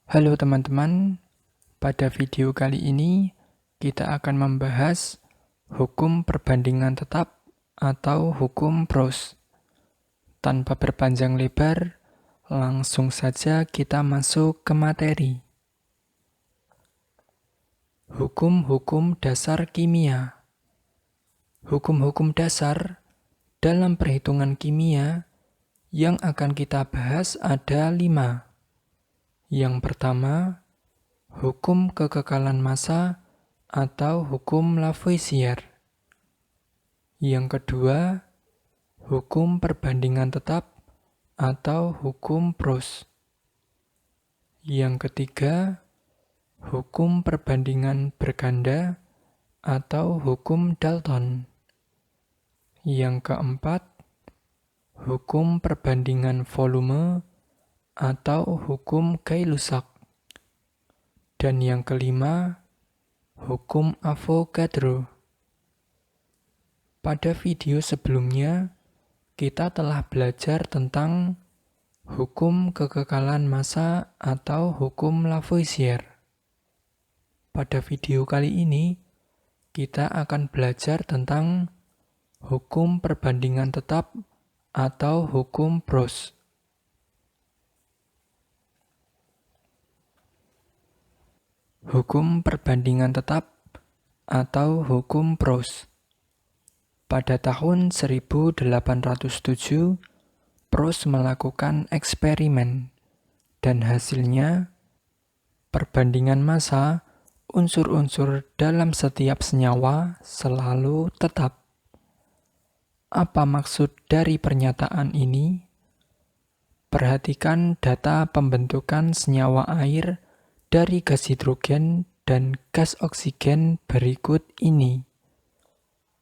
Halo teman-teman, pada video kali ini kita akan membahas hukum perbandingan tetap atau hukum Pros. Tanpa berpanjang lebar, langsung saja kita masuk ke materi. Hukum-hukum dasar kimia. Hukum-hukum dasar dalam perhitungan kimia yang akan kita bahas ada 5. Yang pertama, hukum kekekalan massa atau hukum Lavoisier. Yang kedua, hukum perbandingan tetap atau hukum Pros. Yang ketiga, hukum perbandingan berganda atau hukum Dalton. Yang keempat, hukum perbandingan volume atau hukum Gay-Lussac. Dan yang kelima, hukum Avogadro. Pada video sebelumnya, kita telah belajar tentang hukum kekekalan massa atau hukum Lavoisier. Pada video kali ini, kita akan belajar tentang hukum perbandingan tetap atau hukum Pros. Hukum perbandingan tetap atau hukum Pros. Pada tahun 1807, Pros melakukan eksperimen, dan hasilnya perbandingan massa unsur-unsur dalam setiap senyawa selalu tetap. Apa maksud dari pernyataan ini? Perhatikan data pembentukan senyawa air dari gas hidrogen dan gas oksigen berikut ini.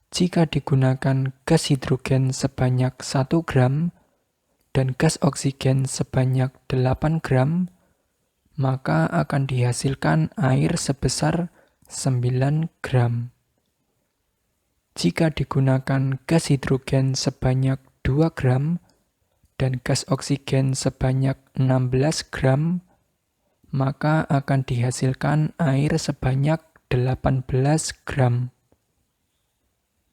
Jika digunakan gas hidrogen sebanyak 1 gram dan gas oksigen sebanyak 8 gram, maka akan dihasilkan air sebesar 9 gram. Jika digunakan gas hidrogen sebanyak 2 gram dan gas oksigen sebanyak 16 gram, maka akan dihasilkan air sebanyak 18 gram.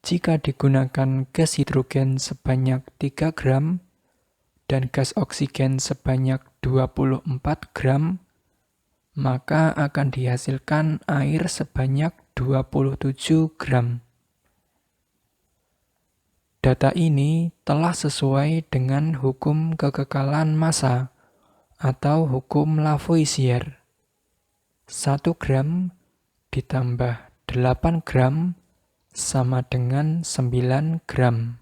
Jika digunakan gas hidrogen sebanyak 3 gram dan gas oksigen sebanyak 24 gram, maka akan dihasilkan air sebanyak 27 gram. Data ini telah sesuai dengan hukum kekekalan massa atau hukum Lavoisier. 1 gram ditambah 8 gram sama dengan 9 gram.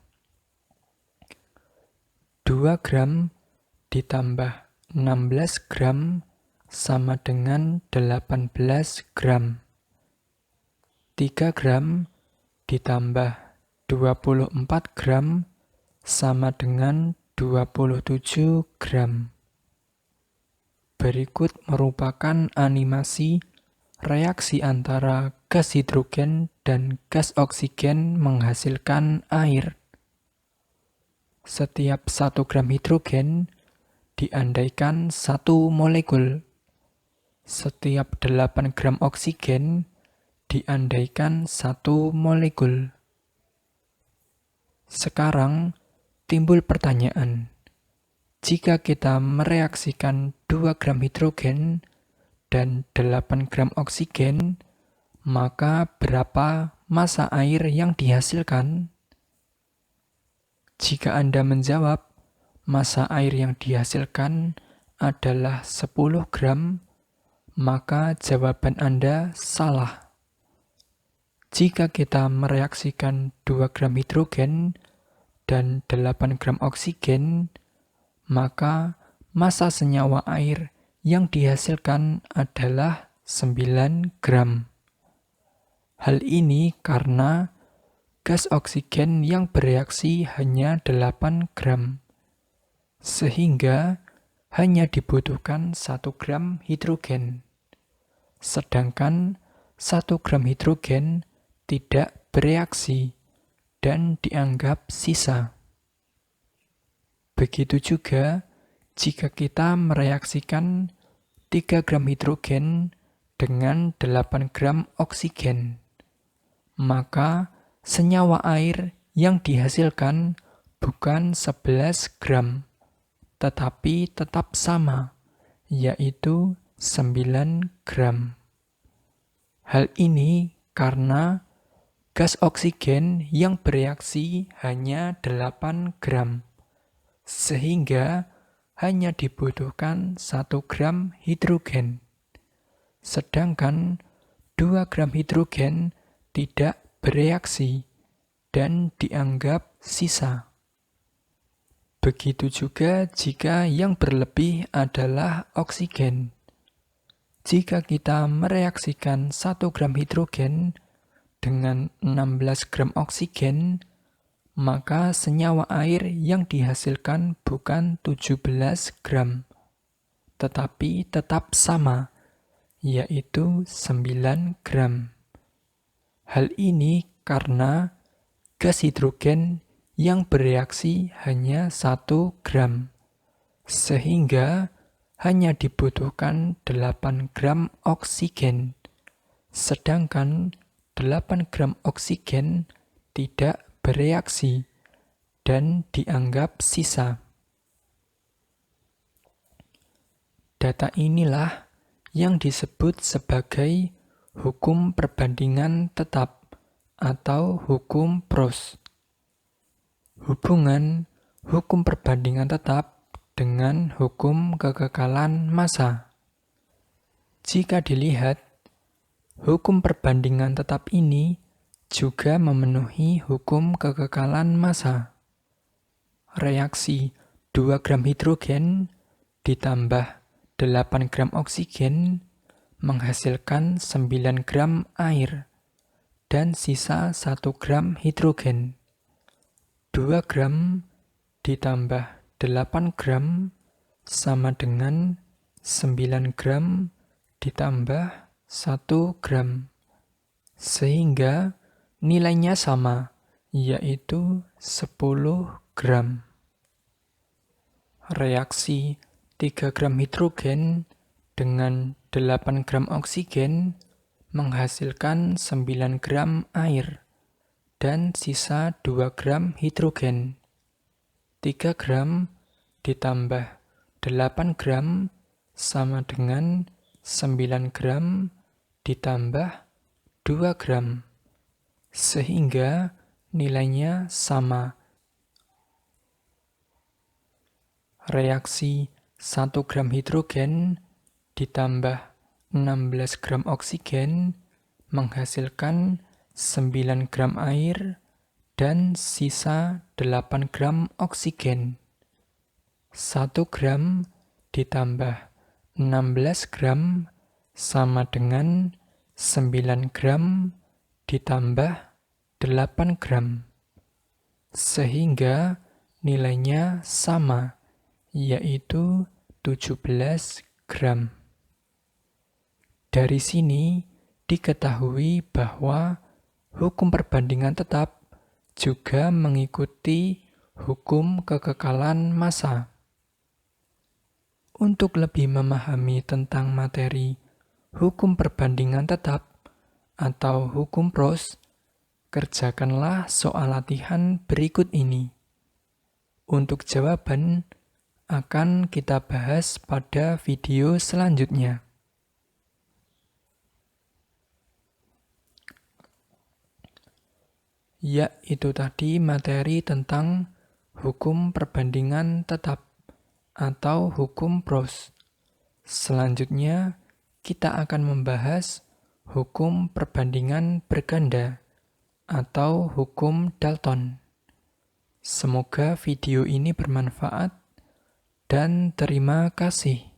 2 gram ditambah 16 gram sama dengan 18 gram. 3 gram ditambah 24 gram sama dengan 27 gram. Berikut merupakan animasi reaksi antara gas hidrogen dan gas oksigen menghasilkan air. Setiap 1 gram hidrogen diandaikan 1 molekul. Setiap 8 gram oksigen diandaikan 1 molekul. Sekarang timbul pertanyaan. Jika kita mereaksikan 2 gram hidrogen dan 8 gram oksigen, maka berapa massa air yang dihasilkan? Jika Anda menjawab, massa air yang dihasilkan adalah 10 gram, maka jawaban Anda salah. Jika kita mereaksikan 2 gram hidrogen dan 8 gram oksigen, maka massa senyawa air yang dihasilkan adalah 9 gram. Hal ini karena gas oksigen yang bereaksi hanya 8 gram, sehingga hanya dibutuhkan 1 gram hidrogen. Sedangkan 1 gram hidrogen tidak bereaksi dan dianggap sisa. Begitu juga jika kita mereaksikan 3 gram hidrogen dengan 8 gram oksigen. Maka senyawa air yang dihasilkan bukan 11 gram, tetapi tetap sama, yaitu 9 gram. Hal ini karena gas oksigen yang bereaksi hanya 8 gram, sehingga hanya dibutuhkan 1 gram hidrogen. Sedangkan 2 gram hidrogen tidak bereaksi dan dianggap sisa. Begitu juga jika yang berlebih adalah oksigen. Jika kita mereaksikan 1 gram hidrogen dengan 16 gram oksigen, maka senyawa air yang dihasilkan bukan 17 gram, tetapi tetap sama, yaitu 9 gram. Hal ini karena gas hidrogen yang bereaksi hanya 1 gram, sehingga hanya dibutuhkan 8 gram oksigen, sedangkan 8 gram oksigen tidak bereaksi dan dianggap sisa. Data inilah yang disebut sebagai hukum perbandingan tetap atau hukum Proust. Hubungan hukum perbandingan tetap dengan hukum kekekalan massa. Jika dilihat, hukum perbandingan tetap ini juga memenuhi hukum kekekalan massa. Reaksi 2 gram hidrogen ditambah 8 gram oksigen menghasilkan 9 gram air dan sisa 1 gram hidrogen. 2 gram ditambah 8 gram sama dengan 9 gram ditambah 1 gram. Sehingga nilainya sama, yaitu 10 gram. Reaksi 3 gram hidrogen dengan 8 gram oksigen menghasilkan 9 gram air dan sisa 2 gram hidrogen. 3 gram ditambah 8 gram sama dengan 9 gram ditambah 2 gram. Sehingga nilainya sama. Reaksi 1 gram hidrogen ditambah 16 gram oksigen menghasilkan 9 gram air dan sisa 8 gram oksigen. 1 gram ditambah 16 gram sama dengan 9 gram ditambah 8 gram, sehingga nilainya sama, yaitu 17 gram. Dari sini diketahui bahwa hukum perbandingan tetap juga mengikuti hukum kekekalan massa. Untuk lebih memahami tentang materi hukum perbandingan tetap atau hukum Proust, kerjakanlah soal latihan berikut ini. Untuk jawaban akan kita bahas pada video selanjutnya. Ya, itu tadi materi tentang hukum perbandingan tetap atau hukum Proust. Selanjutnya, kita akan membahas hukum perbandingan berganda atau hukum Dalton. Semoga video ini bermanfaat dan terima kasih.